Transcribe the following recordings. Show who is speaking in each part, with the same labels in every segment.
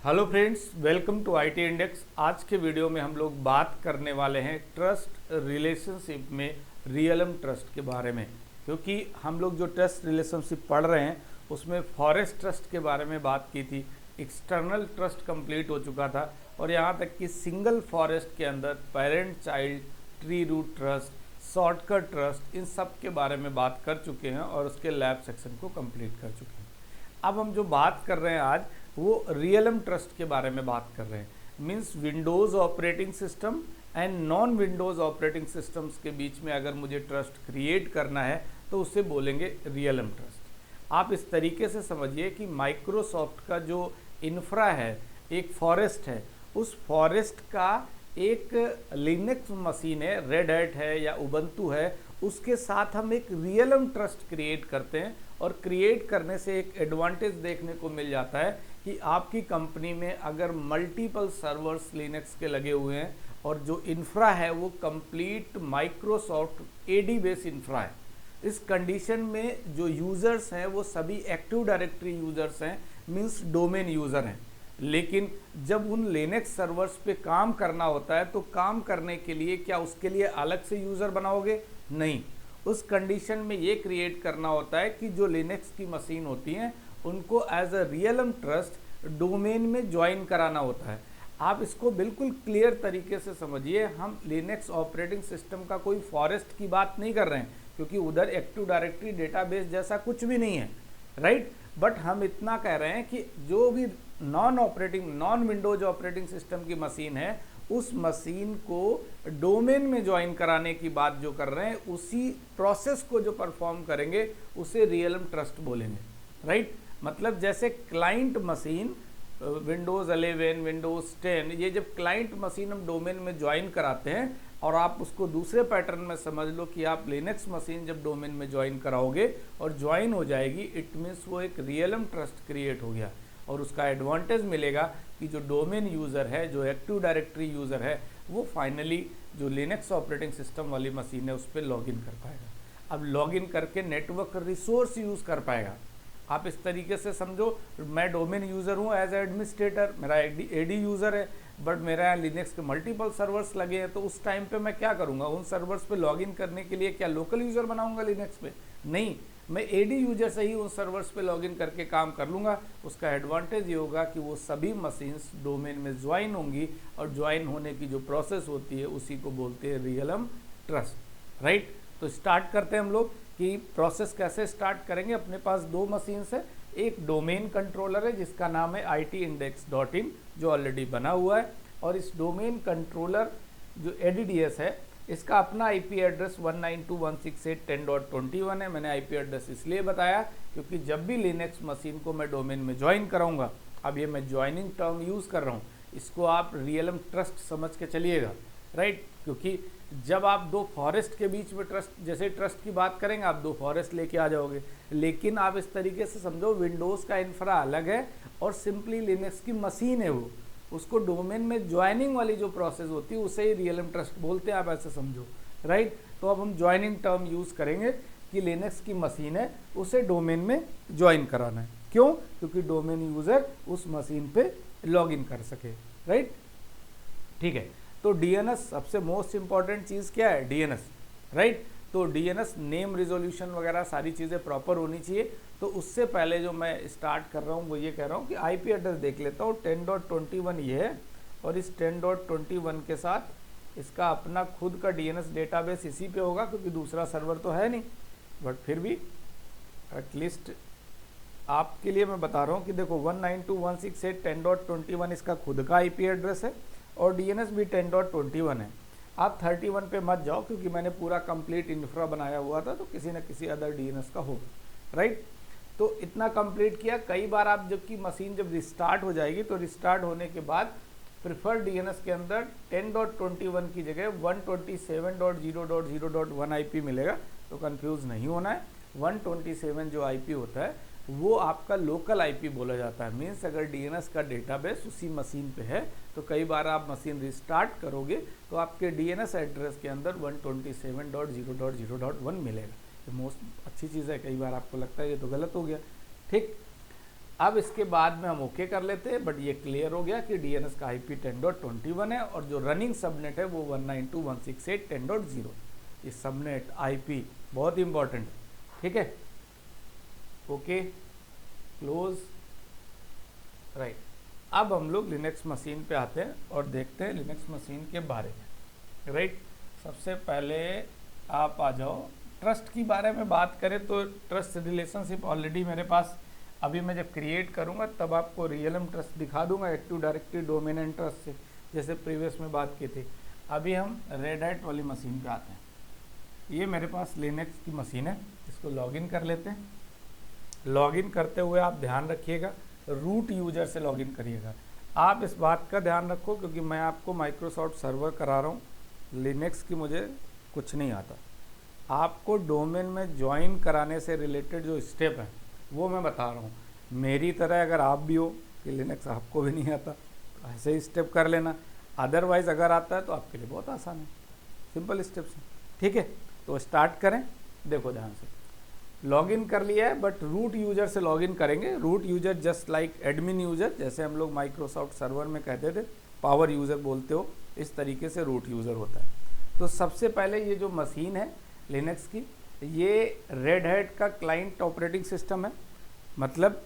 Speaker 1: Hello friends, welcome to IT index. आज के video में हम लोग बात करने वाले हैं ट्रस्ट रिलेशनशिप में रियलम ट्रस्ट के बारे में। क्योंकि हम लोग जो ट्रस्ट रिलेशनशिप पढ़ रहे हैं उसमें फॉरेस्ट ट्रस्ट के बारे में बात की थी, एक्सटर्नल ट्रस्ट कंप्लीट हो चुका था और यहाँ तक कि सिंगल फॉरेस्ट के अंदर parent child, tree root trust, shortcut trust, इन सब के बारे में बात कर चुके हैं और उसके लैब सेक्शन को कंप्लीट कर चुके हैं। अब हम जो बात कर रहे हैं आज वो रियलम ट्रस्ट के बारे में बात कर रहे हैं। Means Windows operating system and non Windows operating systems के बीच में अगर मुझे ट्रस्ट क्रिएट करना है तो उसे बोलेंगे रियलम ट्रस्ट। आप इस तरीके से समझिए कि माइक्रोसॉफ्ट का जो इंफ्रा है, एक फॉरेस्ट है, उस फॉरेस्ट का एक लिनक्स मशीन है, रेड हैट है या उबंटू है, उसके साथ हम एक रियलम ट्रस्ट क्रिएट करते हैं। और क्रिएट करने से एक एडवांटेज देखने को मिल जाता है कि आपकी कंपनी में अगर मल्टीपल सर्वर्स लिनक्स के लगे हुए हैं और जो इंफ्रा है वो complete Microsoft AD base infra है, इस कंडीशन में जो यूज़र्स हैं वो सभी एक्टिव डायरेक्टरी यूज़र्स हैं, मीन्स डोमेन यूज़र हैं। लेकिन जब उन लिनक्स सर्वर्स पे काम करना होता है तो काम करने के लिए क्या उसके लिए अलग से यूज़र बनाओगे? नहीं, उस कंडीशन में ये क्रिएट करना होता है कि जो लिनक्स की मशीन होती हैं उनको as a realm trust domain में ज्वाइन कराना होता है। आप इसको बिल्कुल क्लियर तरीके से समझिए, हम लिनक्स ऑपरेटिंग सिस्टम का कोई फॉरेस्ट की बात नहीं कर रहे हैं क्योंकि उधर एक्टिव डायरेक्टरी डेटाबेस जैसा कुछ भी नहीं है, राइट। बट हम इतना कह रहे हैं कि जो भी नॉन विंडोज ऑपरेटिंग सिस्टम की मशीन है उस मशीन को डोमेन में ज्वाइन कराने की बात जो कर रहे हैं, उसी प्रोसेस को जो परफॉर्म करेंगे उसे रियलम ट्रस्ट बोलेंगे, राइट। मतलब जैसे क्लाइंट मशीन विंडोज़ 11, विंडोज़ 10, ये जब क्लाइंट मशीन हम डोमेन में ज्वाइन कराते हैं और आप उसको दूसरे पैटर्न में समझ लो कि आप लिनक्स मशीन जब डोमेन में ज्वाइन कराओगे और ज्वाइन हो जाएगी, इट मीन्स वो एक रियलम ट्रस्ट क्रिएट हो गया। और उसका एडवांटेज मिलेगा कि जो डोमेन यूज़र है, जो एक्टिव डायरेक्टरी यूज़र है, वो फाइनली जो लिनक्स ऑपरेटिंग सिस्टम वाली मशीन है उस पर लॉगिन कर पाएगा। अब लॉगिन करके नेटवर्क रिसोर्स यूज़ कर पाएगा। आप इस तरीके से समझो, मैं डोमेन यूज़र हूँ एज एडमिनिस्ट्रेटर, मेरा एडी यूज़र है, बट मेरा यहाँ लिनक्स के मल्टीपल सर्वर्स लगे हैं, तो उस टाइम पे मैं क्या करूँगा? उन सर्वर्स पे लॉगिन करने के लिए क्या लोकल यूज़र बनाऊँगा लिनक्स पे? नहीं, मैं एडी यूजर से ही उन सर्वर्स पे लॉगिन करके काम कर लूँगा। उसका एडवांटेज ये होगा कि वो सभी मशीन्स डोमेन में ज्वाइन होंगी और ज्वाइन होने की जो प्रोसेस होती है उसी को बोलते हैं रियलम ट्रस्ट, राइट। तो स्टार्ट करते हैं हम लोग कि प्रोसेस कैसे स्टार्ट करेंगे। अपने पास दो मशीन्स है, एक डोमेन कंट्रोलर है जिसका नाम है itindex.in जो ऑलरेडी बना हुआ है, और इस डोमेन कंट्रोलर जो ADDS है इसका अपना IP एड्रेस 192.168.10.21 है। मैंने IP एड्रेस इसलिए बताया क्योंकि जब भी लिनक्स मशीन को मैं डोमेन में ज्वाइन कराऊंगा, अब ये मैं ज्वाइनिंग टर्म यूज़ कर रहा हूँ, इसको आप रियलम ट्रस्ट समझ के चलिएगा, राइट। क्योंकि जब आप दो फॉरेस्ट के बीच में ट्रस्ट, जैसे ट्रस्ट की बात करेंगे आप दो फॉरेस्ट लेके आ जाओगे, लेकिन आप इस तरीके से समझो विंडोज़ का इंफ्रा अलग है और सिंपली लिनक्स की मशीन है वो, उसको डोमेन में ज्वाइनिंग वाली जो प्रोसेस होती है उसे ही रियलम ट्रस्ट बोलते हैं, आप ऐसे समझो, राइट। तो अब हम ज्वाइनिंग टर्म यूज़ करेंगे कि लिनक्स की मशीन है उसे डोमेन में ज्वाइन कराना है। क्यों? क्योंकि डोमेन यूज़र उस मशीन पे लॉगिन कर सके, राइट। ठीक है, तो DNS सबसे मोस्ट इंपॉर्टेंट चीज़ क्या है? DNS, right. तो DNS नेम रिजोल्यूशन वगैरह सारी चीज़ें प्रॉपर होनी चाहिए। तो उससे पहले जो मैं स्टार्ट कर रहा हूँ वो ये कह रहा हूँ कि IP एड्रेस देख लेता हूँ। 10.21 ये है और इस 10.21 के साथ इसका अपना खुद का DNS डेटाबेस इसी पे होगा क्योंकि दूसरा सर्वर तो है नहीं, बट फिर भी एटलीस्ट आपके लिए मैं बता रहा हूँ कि देखो 192.168.10.21 इसका खुद का IP एड्रेस है और DNS भी 10.21 है। आप 31 पे मत जाओ क्योंकि मैंने पूरा कंप्लीट इंफ्रा बनाया हुआ था, तो किसी न किसी अदर DNS का हो, राइट। तो इतना कंप्लीट किया। कई बार आप जबकि मशीन जब रिस्टार्ट हो जाएगी तो रिस्टार्ट होने के बाद प्रिफर्ड DNS के अंदर 10.21 की जगह 127.0.0.1 IP मिलेगा, तो कंफ्यूज नहीं होना है। 127 जो IP होता है वो आपका लोकल IP बोला जाता है। मीन्स अगर DNS का डेटाबेस उसी मशीन पे है तो कई बार आप मशीन रिस्टार्ट करोगे तो आपके DNS एड्रेस के अंदर 127.0.0.1 मिलेगा। ये मोस्ट अच्छी चीज़ है। कई बार आपको लगता है ये तो गलत हो गया, ठीक। अब इसके बाद में हम ओके कर लेते हैं, बट ये क्लियर हो गया कि DNS का IP 10.21 है और जो रनिंग सबनेट है वो 192.168.10. ये सबनेट IP बहुत इंपॉर्टेंट है, ठीक है. Okay, close. राइट, अब हम लोग लिनक्स मशीन पे आते हैं और देखते हैं लिनक्स मशीन के बारे में. राइट, सबसे पहले आप आ जाओ. ट्रस्ट की बारे में बात करें तो ट्रस्ट रिलेशनशिप ऑलरेडी मेरे पास, अभी मैं जब क्रिएट करूंगा तब आपको रियलम ट्रस्ट दिखा दूंगा active directory domain and trust से, जैसे प्रीवियस में बात की थी. अभी हम रेड हैट वाली मशीन पे आते हैं. ये मेरे पास लिनक्स की मशीन है, इसको लॉगिन कर लेते हैं. लॉगिन करते हुए आप ध्यान रखिएगा रूट यूजर से लॉगिन करिएगा. आप इस बात का ध्यान रखो क्योंकि मैं आपको माइक्रोसॉफ्ट सर्वर करा रहा हूँ, लिनक्स की मुझे कुछ नहीं आता. आपको डोमेन में ज्वाइन कराने से रिलेटेड जो स्टेप है वो मैं बता रहा हूँ. मेरी तरह अगर आप भी हो कि लिनक्स आपको भी नहीं आता तो ऐसे ही स्टेप कर लेना. अदरवाइज़ अगर आता है तो आपके लिए बहुत आसान है, सिंपल स्टेप्स हैं, ठीक है. तो स्टार्ट करें. देखो ध्यान से, लॉगिन कर लिया है बट रूट यूजर से लॉगिन करेंगे. Root user just like admin user, जैसे हम लोग माइक्रोसॉफ्ट सर्वर में कहते थे पावर यूजर बोलते हो, इस तरीके से रूट यूजर होता है. तो सबसे पहले ये जो मशीन है लिनक्स की, ये रेड हैट का क्लाइंट ऑपरेटिंग सिस्टम है. मतलब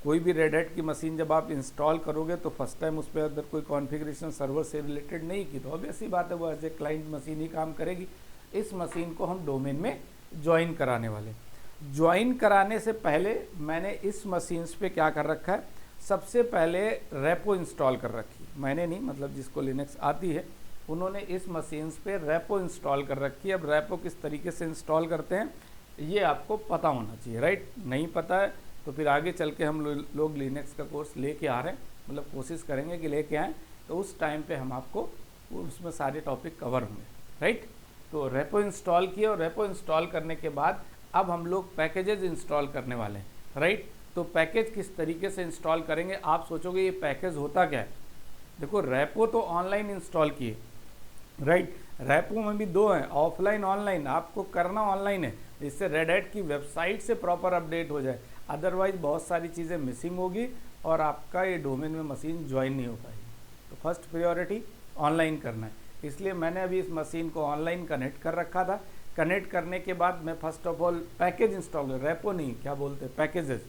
Speaker 1: कोई भी रेड हैट की मशीन जब आप इंस्टॉल करोगे तो फर्स्ट टाइम उस पर अगर कोई कॉन्फ़िगरेशन सर्वर से रिलेटेड नहीं की तो ऑब्वियस सी बात है वो एज ए क्लाइंट मशीन ही काम करेगी. इस मशीन को हम डोमेन में ज्वाइन कराने वाले. ज्वाइन कराने से पहले मैंने इस मशीन्स पे क्या कर रखा है, सबसे पहले रेपो इंस्टॉल कर रखी है. मैंने नहीं, मतलब जिसको लिनक्स आती है उन्होंने इस मशीन्स पे रेपो इंस्टॉल कर रखी है. अब रेपो किस तरीके से इंस्टॉल करते हैं ये आपको पता होना चाहिए. राइट, नहीं पता है तो फिर आगे चल के हम लोग लिनक्स का कोर्स लेके आ रहे हैं, मतलब कोशिश करेंगे कि लेके आएँ, तो उस टाइम पे हम आपको उसमें सारे टॉपिक कवर होंगे. राइट, तो रेपो इंस्टॉल किया और रेपो इंस्टॉल करने के बाद अब हम लोग पैकेजेस इंस्टॉल करने वाले हैं. राइट, तो पैकेज किस तरीके से इंस्टॉल करेंगे. आप सोचोगे ये पैकेज होता क्या है. देखो रेपो तो ऑनलाइन इंस्टॉल किए. राइट, रेपो में भी दो हैं, ऑफलाइन ऑनलाइन. आपको करना ऑनलाइन है जिससे रेड हैट की वेबसाइट से प्रॉपर अपडेट हो जाए. अदरवाइज बहुत सारी चीज़ें मिसिंग होगी और आपका ये डोमेन में मशीन ज्वाइन नहीं हो पाएगी. तो फर्स्ट प्रायोरिटी ऑनलाइन करना है. इसलिए मैंने अभी इस मशीन को ऑनलाइन कनेक्ट कर रखा था. कनेक्ट करने के बाद मैं first of all package install, repo नहीं क्या बोलते हैं, पैकेजेस,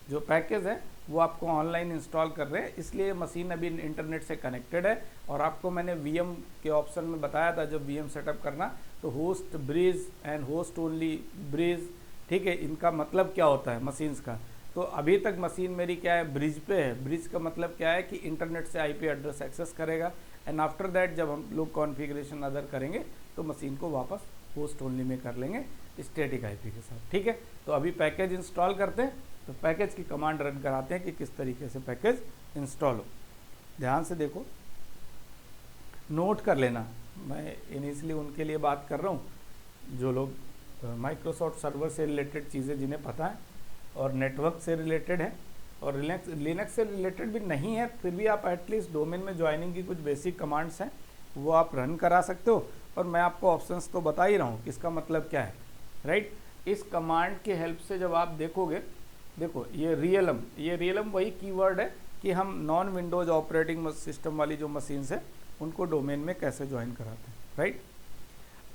Speaker 1: जो पैकेज है वो आपको ऑनलाइन इंस्टॉल कर रहे हैं. इसलिए मशीन अभी इंटरनेट से कनेक्टेड है. और आपको मैंने VM के ऑप्शन में बताया था जब VM सेटअप करना, तो host bridge and host only bridge, ठीक है, इनका मतलब क्या होता है मशीन्स का. तो अभी तक मशीन मेरी क्या है, ब्रिज पे है. ब्रिज का मतलब क्या है कि इंटरनेट से IP एड्रेस एक्सेस करेगा एंड आफ्टर दैट जब हम लोग कॉन्फ़िगरेशन अदर करेंगे तो मशीन को वापस होस्ट ओनली में कर लेंगे स्टैटिक IP के साथ. ठीक है, तो अभी पैकेज इंस्टॉल करते हैं. तो पैकेज की कमांड रन कराते हैं कि किस तरीके से पैकेज इंस्टॉल हो. ध्यान से देखो, नोट कर लेना. मैं इनिशियली उनके लिए बात कर रहा हूँ जो लोग माइक्रोसॉफ्ट सर्वर से रिलेटेड चीज़ें जिन्हें पता है और नेटवर्क से रिलेटेड है और लिनक्स से रिलेटेड भी नहीं है, फिर भी आप एटलीस्ट डोमेन में ज्वाइनिंग की कुछ बेसिक कमांड्स हैं वो आप रन करा सकते हो. और मैं आपको ऑप्शंस तो बता ही रहा हूँ कि इसका मतलब क्या है. राइट, इस कमांड के हेल्प से जब आप देखोगे, देखो ये रियलम वही कीवर्ड है कि हम नॉन विंडोज़ ऑपरेटिंग सिस्टम वाली जो मशीन्स है उनको डोमेन में कैसे ज्वाइन कराते हैं. राइट,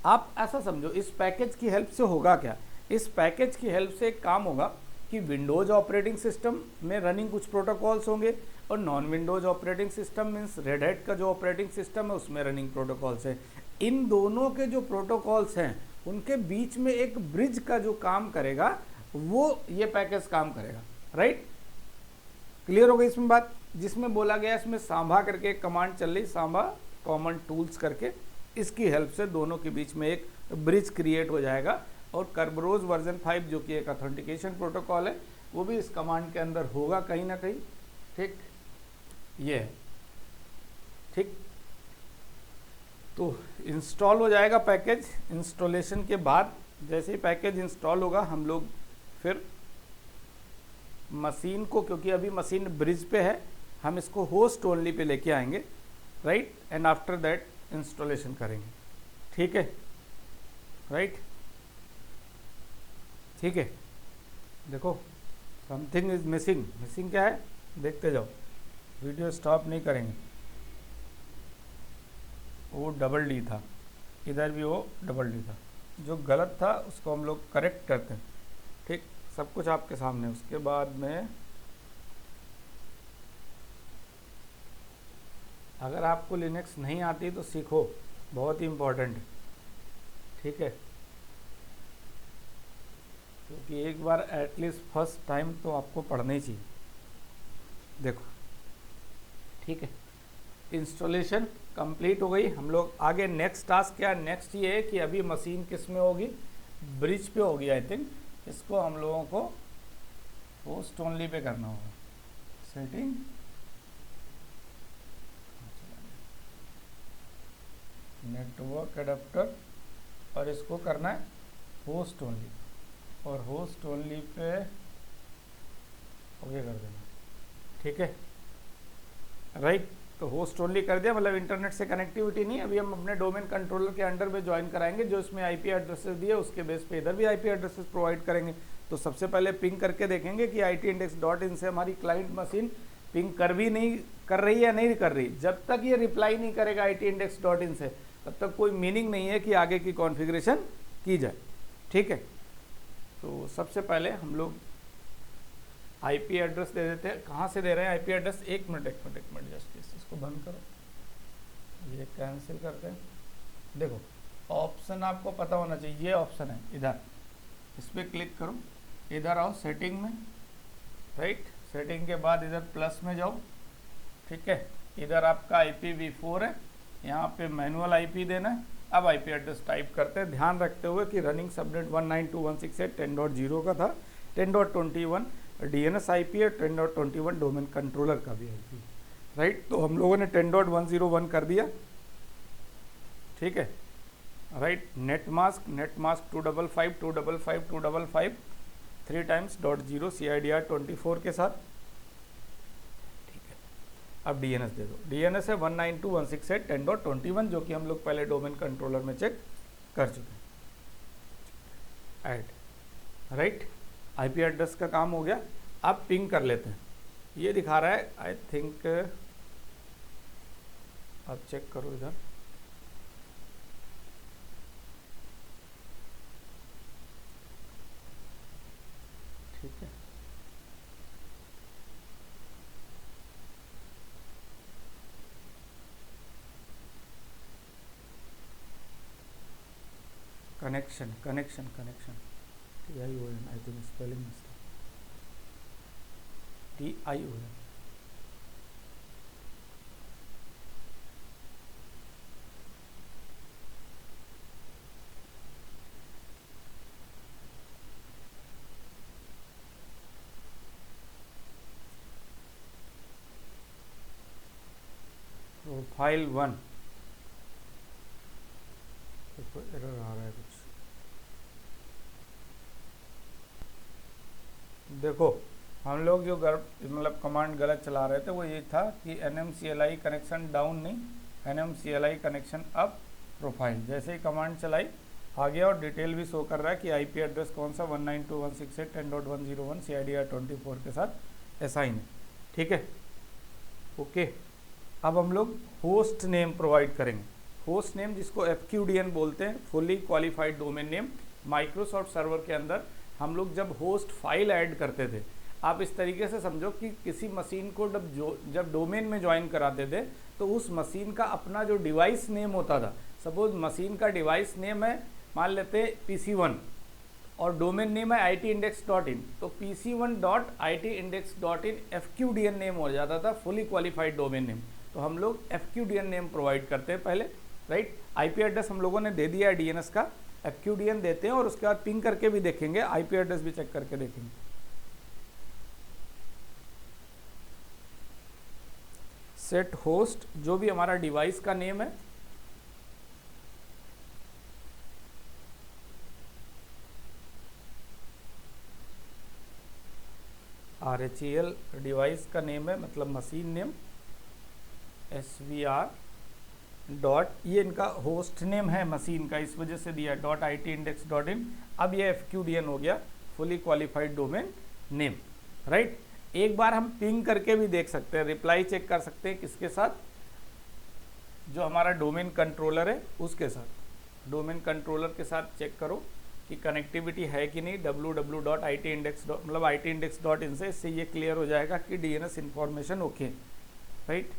Speaker 1: आप ऐसा समझो इस पैकेज की हेल्प से होगा क्या. इस पैकेज की हेल्प से एक काम होगा कि विंडोज़ ऑपरेटिंग सिस्टम में रनिंग कुछ प्रोटोकॉल्स होंगे और non Windows operating system means red hat का जो ऑपरेटिंग सिस्टम है उसमें रनिंग प्रोटोकॉल्स हैं. इन दोनों के जो प्रोटोकॉल्स हैं उनके बीच में एक ब्रिज का जो काम करेगा वो ये पैकेज काम करेगा. राइट, क्लियर हो गई इसमें बात. जिसमें बोला गया इसमें सांभा करके एक कमांड चल रही, सांभा कॉमन टूल्स करके, इसकी हेल्प से दोनों के बीच में एक ब्रिज क्रिएट हो जाएगा. और कर्बरोज वर्जन 5 जो कि एक ऑथेंटिकेशन प्रोटोकॉल है वो भी इस कमांड के अंदर होगा कहीं ना कहीं. ठीक, ये है. ठीक, तो इंस्टॉल हो जाएगा पैकेज. इंस्टॉलेशन के बाद जैसे ही पैकेज इंस्टॉल होगा हम लोग फिर मशीन को, क्योंकि अभी मशीन ब्रिज पे है, हम इसको होस्ट ओनली पे लेके आएंगे. Right, and after that installation करेंगे. ठीक है, राइट, ठीक है. देखो समथिंग इज मिसिंग। मिसिंग क्या है, देखते जाओ, वीडियो स्टॉप नहीं करेंगे। वो डबल डी था, इधर भी वो डबल डी था, जो गलत था उसको हम लोग करेक्ट करते हैं। ठीक, सब कुछ आपके सामने। उसके बाद में अगर आपको लिनक्स नहीं आती तो सीखो, बहुत ही इम्पोर्टेंट है। ठीक है, क्योंकि एक बार एटलीस्ट फर्स्ट टाइम तो आपको पढ़ना ही चाहिए। देखो, ठीक है, इंस्टॉलेशन कंप्लीट हो गई। हम लोग आगे नेक्स्ट टास्क क्या, नेक्स्ट ये है कि अभी मशीन किस में होगी, ब्रिज पे होगी आई थिंक। इसको हम लोगों को होस्ट ओनली पे करना होगा। सेटिंग, नेटवर्क एडाप्टर, और इसको करना है होस्ट ओनली, और होस्ट ओनली पे ओके कर देना। ठीक है, राइट। तो होस्ट ओनली कर दिया, मतलब इंटरनेट से कनेक्टिविटी नहीं। अभी हम अपने डोमेन कंट्रोलर के अंडर में ज्वाइन कराएंगे, जो इसमें आईपी एड्रेसेस दिए उसके बेस पे इधर भी आईपी एड्रेसेस प्रोवाइड करेंगे। तो सबसे पहले पिंग करके देखेंगे कि itindex.in से हमारी क्लाइंट मशीन पिंग कर रही है या नहीं कर रही। जब तक ये रिप्लाई नहीं करेगा itindex.in से, तब तक कोई मीनिंग नहीं है कि आगे की कॉन्फ़िगरेशन की जाए। ठीक है, तो सबसे पहले हम लोग आईपी एड्रेस दे देते हैं। कहाँ से दे रहे हैं आईपी एड्रेस, एक मिनट जस्ट इसको बंद करो, ये कैंसिल करते हैं। देखो, ऑप्शन आपको पता होना चाहिए, ये ऑप्शन है इधर, इस पर क्लिक करो, इधर आओ सेटिंग में, राइट। सेटिंग के बाद इधर प्लस में जाओ। ठीक है, इधर आपका IPv4 है, यहाँ पे मैनुअल आईपी देना है। अब आईपी एड्रेस टाइप करते हैं, ध्यान रखते हुए कि रनिंग सबनेट 192.168.10.0 का था, 10.21 DNS आईपी है, 10.21 डोमेन कंट्रोलर का भी आईपी, राइट। तो हम लोगों ने 10.101 कर दिया। ठीक है, right. Net mask 255 3 times .0 CIDR 24 के साथ। ठीक है, अब DNS दे दो। DNS है 192.168.10.21, जो कि हम लोग पहले डोमेन कंट्रोलर में चेक कर चुके हैं। Add, right. आईपी एड्रेस का काम हो गया। अब पिंग कर लेते हैं। ये दिखा रहा है आई थिंक, अब चेक करो इधर, ठीक है। Connection TION, I think spelling mistake, TION। Profile 1, error आ रहा है कुछ। देखो, हम लोग जो मतलब कमांड गलत चला रहे थे वो ये था कि NMCLI कनेक्शन डाउन नहीं, NMCLI कनेक्शन अप प्रोफाइल। जैसे ही कमांड चलाई आ गया, और डिटेल भी शो कर रहा है कि आईपी एड्रेस कौन सा 192.168.10.101 CIDR 24 के साथ असाइन है। ठीक है, ओके। अब हम लोग होस्ट नेम प्रोवाइड करेंगे। होस्ट नेम जिसको FQDN बोलते हैं, fully qualified domain name. Microsoft server के अंदर हम लोग जब होस्ट फाइल ऐड करते थे, आप इस तरीके से समझो कि किसी मशीन को जब डोमेन में ज्वाइन कराते थे, तो उस मशीन का अपना जो डिवाइस नेम होता था, सपोज मशीन का डिवाइस नेम है, मान लेते हैं PC1, और डोमेन नेम है itindex.in, तो PC1.itindex.in FQDN नेम हो जाता था, फुली क्वालिफाइड डोमेन नेम। तो हम लोग FQDN नेम प्रोवाइड करते हैं पहले, राइट। आईपी एड्रेस हम लोगों ने दे दिया है DNS का, FQDN देते हैं, और उसके बाद पिंग करके भी देखेंगे, आईपी एड्रेस भी चेक करके देखेंगे। सेट होस्ट, जो भी हमारा डिवाइस का नेम है, RHEL डिवाइस का नेम है, मतलब मशीन नेम, SVR डॉट, ये इनका होस्ट नेम है मशीन का, इस वजह से दिया .itindex.in। अब ये FQDN हो गया, fully qualified domain name. Right. एक बार हम पिंग करके भी देख सकते हैं, रिप्लाई चेक कर सकते हैं किसके साथ, जो हमारा डोमेन कंट्रोलर है उसके साथ। डोमेन कंट्रोलर के साथ चेक करो कि कनेक्टिविटी है कि नहीं, www.itindex मतलब itindex.in से, इससे ये क्लियर हो जाएगा कि डीएनएस इंफॉर्मेशन ओके, राइट।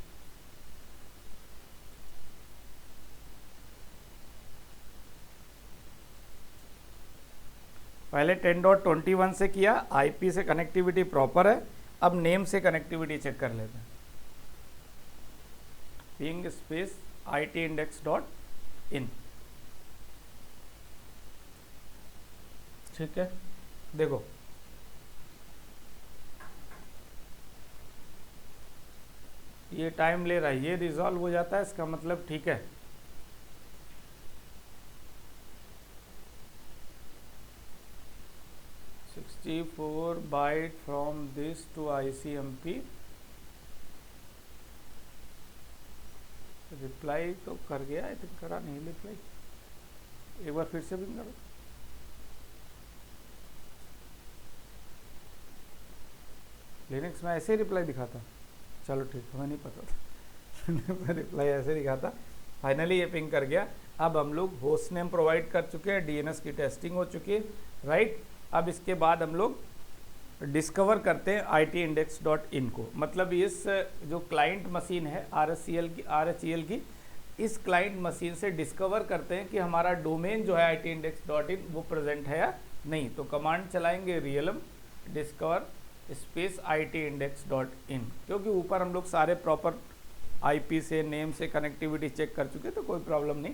Speaker 1: पहले 10.21 से किया, आईपी से कनेक्टिविटी प्रॉपर है, अब नेम से कनेक्टिविटी चेक कर लेते हैं। पिंग स्पेस itindex.in, ठीक है। देखो ये टाइम ले रहा है, ये रिजॉल्व हो जाता है, इसका मतलब ठीक है। Four byte from this to ICMP, reply तो कर गया, आई थिंक करा नहीं रिप्लाई, एक बार फिर से भी करो। लिनक्स में ऐसे ही रिप्लाई दिखाता, चलो ठीक, हमें नहीं पता था रिप्लाई ऐसे दिखाता। फाइनली ये पिंग कर गया। अब हम लोग होस्ट नेम प्रोवाइड कर चुके हैं, डीएनएस की टेस्टिंग हो चुकी है, राइट। अब इसके बाद हम लोग डिस्कवर करते हैं itindex.in को, मतलब इस जो क्लाइंट मशीन है RHEL की, इस क्लाइंट मशीन से डिस्कवर करते हैं कि हमारा डोमेन जो है itindex.in वो प्रेजेंट है या नहीं। तो कमांड चलाएंगे realm discover स्पेस itindex.in, क्योंकि ऊपर हम लोग सारे प्रॉपर आईपी से, नेम से कनेक्टिविटी चेक कर चुके, तो कोई प्रॉब्लम नहीं,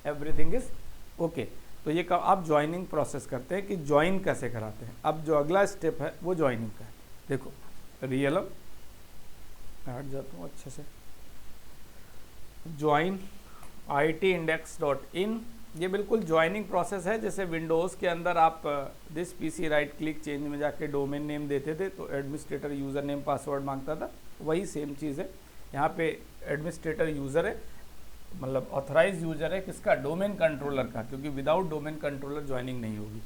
Speaker 1: एवरीथिंग इज ओके। तो ये अब ज्वाइनिंग प्रोसेस करते हैं कि ज्वाइन कैसे कराते हैं। अब जो अगला स्टेप है वो ज्वाइनिंग का है। देखो realm, हट जाता हूँ अच्छे से, ज्वाइन itindex.in, ये बिल्कुल ज्वाइनिंग प्रोसेस है। जैसे विंडोज़ के अंदर आप this PC right click change में जाके डोमेन नेम देते थे तो एडमिनिस्ट्रेटर यूज़र नेम पासवर्ड मांगता था, वही सेम चीज़ है। यहाँ पे एडमिनिस्ट्रेटर यूज़र है, मतलब ऑथराइज यूज़र है किसका, डोमेन कंट्रोलर का, क्योंकि विदाउट डोमेन कंट्रोलर ज्वाइनिंग नहीं होगी।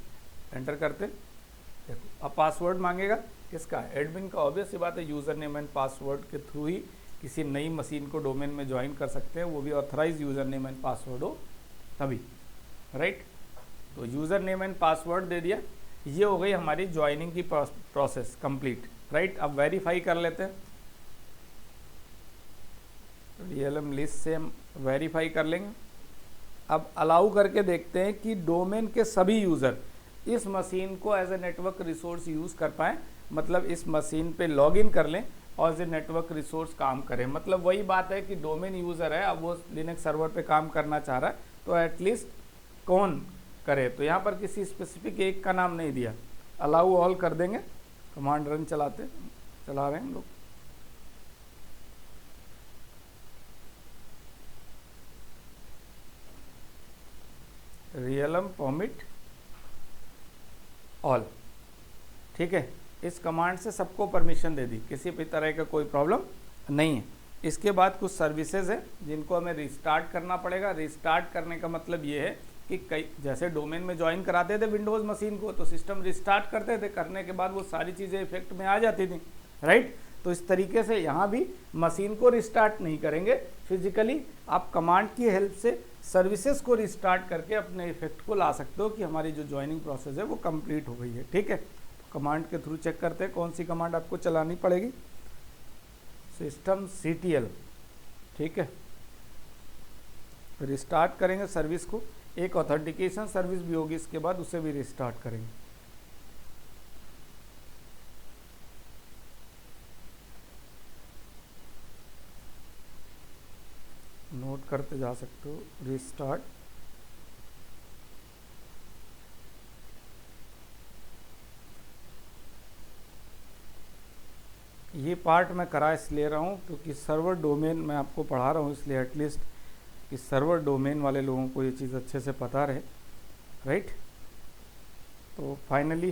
Speaker 1: एंटर करते, देखो अब पासवर्ड मांगेगा किसका, एडमिन का। ऑब्वियस सी बात है, यूज़र नेम एंड पासवर्ड के थ्रू ही किसी नई मशीन को डोमेन में ज्वाइन कर सकते हैं, वो भी authorize user name and password हो तभी, राइट। तो यूज़र नेम एंड पासवर्ड दे दिया, ये हो गई हमारी ज्वाइनिंग की प्रोसेस कंप्लीट, राइट। अब वेरीफाई कर लेते हैं, realm लिस्ट से हम वेरीफाई कर लेंगे। अब अलाउ करके देखते हैं कि डोमेन के सभी यूज़र इस मशीन को as a network resource use कर पाएँ, मतलब इस मशीन पे लॉगिन कर लें और एज ए नेटवर्क रिसोर्स काम करें। मतलब वही बात है कि डोमेन यूज़र है, अब वो लिनक्स सर्वर पे काम करना चाह रहा है, तो एटलीस्ट कौन करे, तो यहाँ पर किसी स्पेसिफिक एक का नाम नहीं दिया, अलाउ ऑल कर देंगे। कमांड रन चला रहे हैं हम लोग, realm परमिट ऑल, ठीक है। इस कमांड से सबको परमिशन दे दी, किसी भी तरह का कोई प्रॉब्लम नहीं है। इसके बाद कुछ सर्विसेज है जिनको हमें रिस्टार्ट करना पड़ेगा। रिस्टार्ट करने का मतलब ये है कि कई, जैसे डोमेन में ज्वाइन कराते थे विंडोज़ मशीन को, तो सिस्टम रिस्टार्ट करते थे, करने के बाद वो सारी चीज़ें इफेक्ट में आ जाती थी, राइट। तो इस तरीके से यहाँ भी मशीन को रिस्टार्ट नहीं करेंगे फिजिकली, आप कमांड की हेल्प से सर्विसेज को रिस्टार्ट करके अपने इफेक्ट को ला सकते हो कि हमारी जो ज्वाइनिंग प्रोसेस है वो कंप्लीट हो गई है, ठीक है। तो कमांड के थ्रू चेक करते हैं कौन सी कमांड आपको चलानी पड़ेगी, systemctl, ठीक है। रिस्टार्ट करेंगे सर्विस को, एक ऑथेंटिकेशन सर्विस भी होगी इसके बाद, उसे भी रिस्टार्ट करेंगे। नोट करते जा सकते हो, रिस्टार्ट, ये पार्ट मैं करा इसलिए रहा हूँ क्योंकि सर्वर डोमेन मैं आपको पढ़ा रहा हूँ, इसलिए एटलीस्ट कि सर्वर डोमेन वाले लोगों को ये चीज़ अच्छे से पता रहे, राइट। तो फाइनली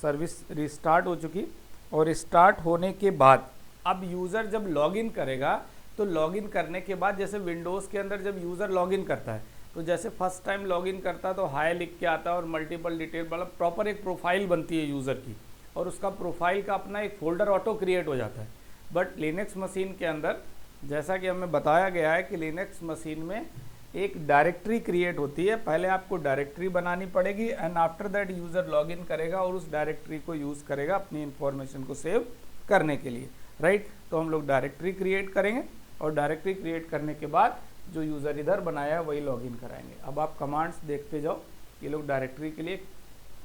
Speaker 1: सर्विस रिस्टार्ट हो चुकी, और स्टार्ट होने के बाद अब यूज़र जब लॉगिन करेगा, तो लॉगिन करने के बाद जैसे विंडोज़ के अंदर जब यूज़र लॉगिन करता है, तो जैसे फर्स्ट टाइम लॉगिन करता है तो हाय लिख के आता है और मल्टीपल डिटेल, मतलब प्रॉपर एक प्रोफाइल बनती है यूज़र की, और उसका प्रोफाइल का अपना एक फोल्डर ऑटो क्रिएट हो जाता है। बट लिनक्स मशीन के अंदर जैसा कि हमें बताया गया है कि लिनक्स मशीन में एक डायरेक्टरी क्रिएट होती है, पहले आपको डायरेक्टरी बनानी पड़ेगी and after that user login करेगा और उस डायरेक्टरी को यूज़ करेगा अपनी इंफॉर्मेशन को सेव करने के लिए, राइट। तो हम लोग डायरेक्टरी क्रिएट करेंगे और डायरेक्टरी क्रिएट करने के बाद जो यूज़र इधर बनाया है वही लॉगिन कराएंगे। अब आप कमांड्स देखते जाओ, ये लोग डायरेक्टरी के लिए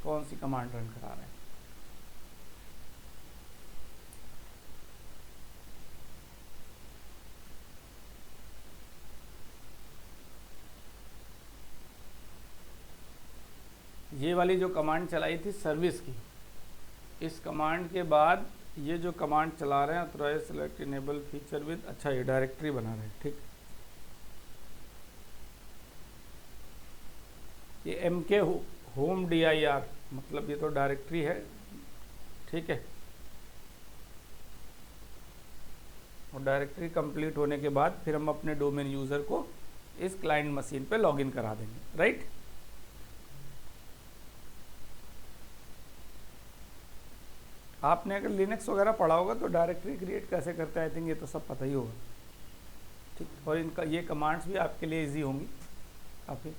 Speaker 1: कौन सी कमांड रन करा रहे हैं। ये वाली जो कमांड चलाई थी सर्विस की, इस कमांड के बाद ये जो कमांड चला रहे हैं authorize select enable feature with, अच्छा ये डायरेक्टरी बना रहे हैं, ठीक। ये MK होम dir मतलब ये तो डायरेक्टरी है, ठीक है। और डायरेक्टरी कंप्लीट होने के बाद फिर हम अपने डोमेन यूज़र को इस क्लाइंट मशीन पे लॉगिन करा देंगे, राइट। आपने अगर लिनक्स वगैरह पढ़ा होगा तो डायरेक्टरी क्रिएट कैसे करते हैं आई थिंक ये तो सब पता ही होगा, ठीक। और इनका ये कमांड्स भी आपके लिए इजी होंगी काफ़ी।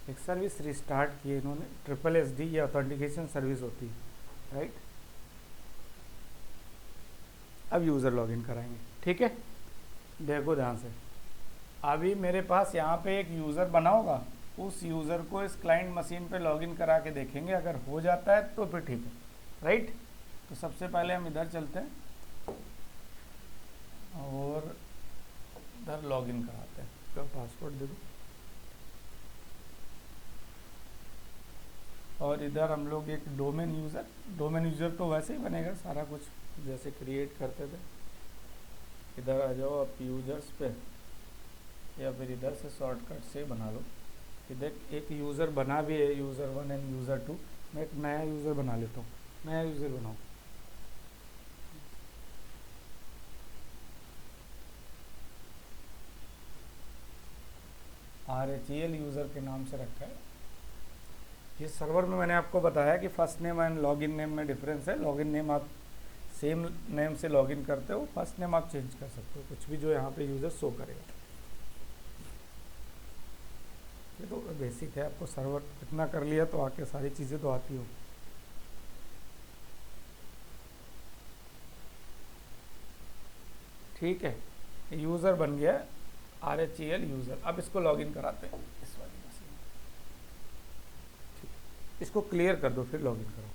Speaker 1: एक सर्विस रिस्टार्ट की इन्होंने, SSD ये ऑथेंटिकेशन सर्विस होती है, राइट। अब यूज़र लॉगिन कराएंगे, ठीक है। देखो ध्यान से, अभी मेरे पास यहाँ पे एक यूज़र बना होगा, उस यूज़र को इस क्लाइंट मशीन पे लॉगिन करा के देखेंगे, अगर हो जाता है तो फिर ठीक है, राइट। तो सबसे पहले हम इधर चलते हैं और इधर लॉगिन कराते हैं, तो पासवर्ड दे दो और इधर हम लोग एक डोमेन यूज़र तो वैसे ही बनेगा सारा कुछ जैसे क्रिएट करते थे। इधर आ जाओ आप यूज़र्स पे, या फिर इधर से शॉर्टकट से बना लो। इधर एक यूज़र बना भी है, यूज़र 1 एंड यूज़र 2। मैं एक नया यूज़र बना लेता हूँ, नया यूज़र बनाओ। RHEL यूज़र के नाम से रखा है। ये सर्वर में मैंने आपको बताया कि first name and login name में डिफरेंस है। लॉगिन नेम आप सेम नेम से लॉगिन करते हो, फर्स्ट नेम आप चेंज कर सकते हो, कुछ भी जो यहाँ पे यूज़र शो करेगा। ये तो बेसिक है, आपको सर्वर इतना कर लिया तो आके सारी चीज़ें तो आती हो। ठीक है, यूज़र बन गया RHEL यूज़र। अब इसको लॉगिन कराते हैं इस वाली मशीन में। ठीक, इसको क्लियर कर दो फिर लॉगिन करो।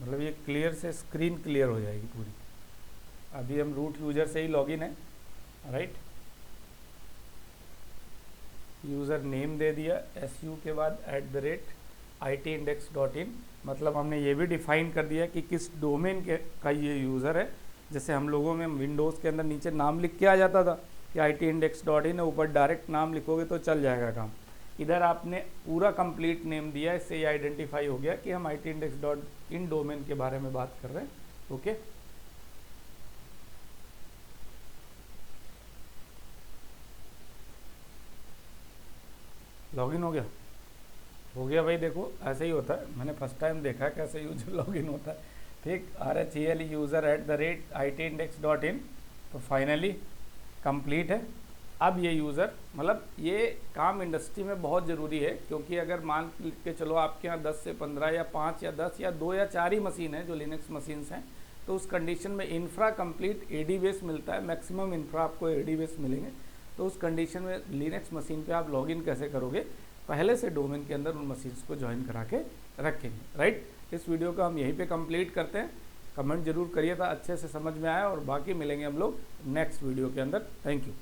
Speaker 1: मतलब ये क्लियर से स्क्रीन क्लियर हो जाएगी पूरी। अभी हम रूट यूज़र से ही लॉगिन है, राइट। यूज़र नेम दे दिया, SU के बाद @itindex.in, मतलब हमने ये भी डिफाइन कर दिया कि किस डोमेन के का ये यूज़र है। जैसे हम लोगों में विंडोज़ के अंदर नीचे नाम लिख के आ जाता था कि itindex.in है, ऊपर डायरेक्ट नाम लिखोगे तो चल जाएगा काम। इधर आपने पूरा कंप्लीट नेम दिया, इससे ये आइडेंटिफाई हो गया कि हम itindex.in डोमेन के बारे में बात कर रहे हैं। ओके, लॉगिन हो गया भाई। देखो ऐसे ही होता है, मैंने फर्स्ट टाइम देखा है कैसे यूजर लॉगिन होता है। ठीक, RHEL यूज़र @itindex.in, तो फाइनली कंप्लीट है। अब ये यूज़र, मतलब ये काम इंडस्ट्री में बहुत ज़रूरी है, क्योंकि अगर मान के चलो आपके यहाँ 10 से 15 या 5 या 10 या 2 या 4 ही मशीन है जो लिनक्स मशीन्स हैं, तो उस कंडीशन में इंफ्रा कंप्लीट AD बेस मिलता है, मैक्सिमम इंफ्रा आपको AD बेस मिलेंगे। तो उस कंडीशन में लिनक्स मशीन पे आप लॉगिन कैसे करोगे, पहले से डोमेन के अंदर उन मशीन्स को ज्वाइन करा के रखेंगे, राइट। इस वीडियो को हम यहीं पे कंप्लीट करते हैं। कमेंट जरूर करिए था अच्छे से समझ में आया, और बाकी मिलेंगे हम लोग नेक्स्ट वीडियो के अंदर। Thank you.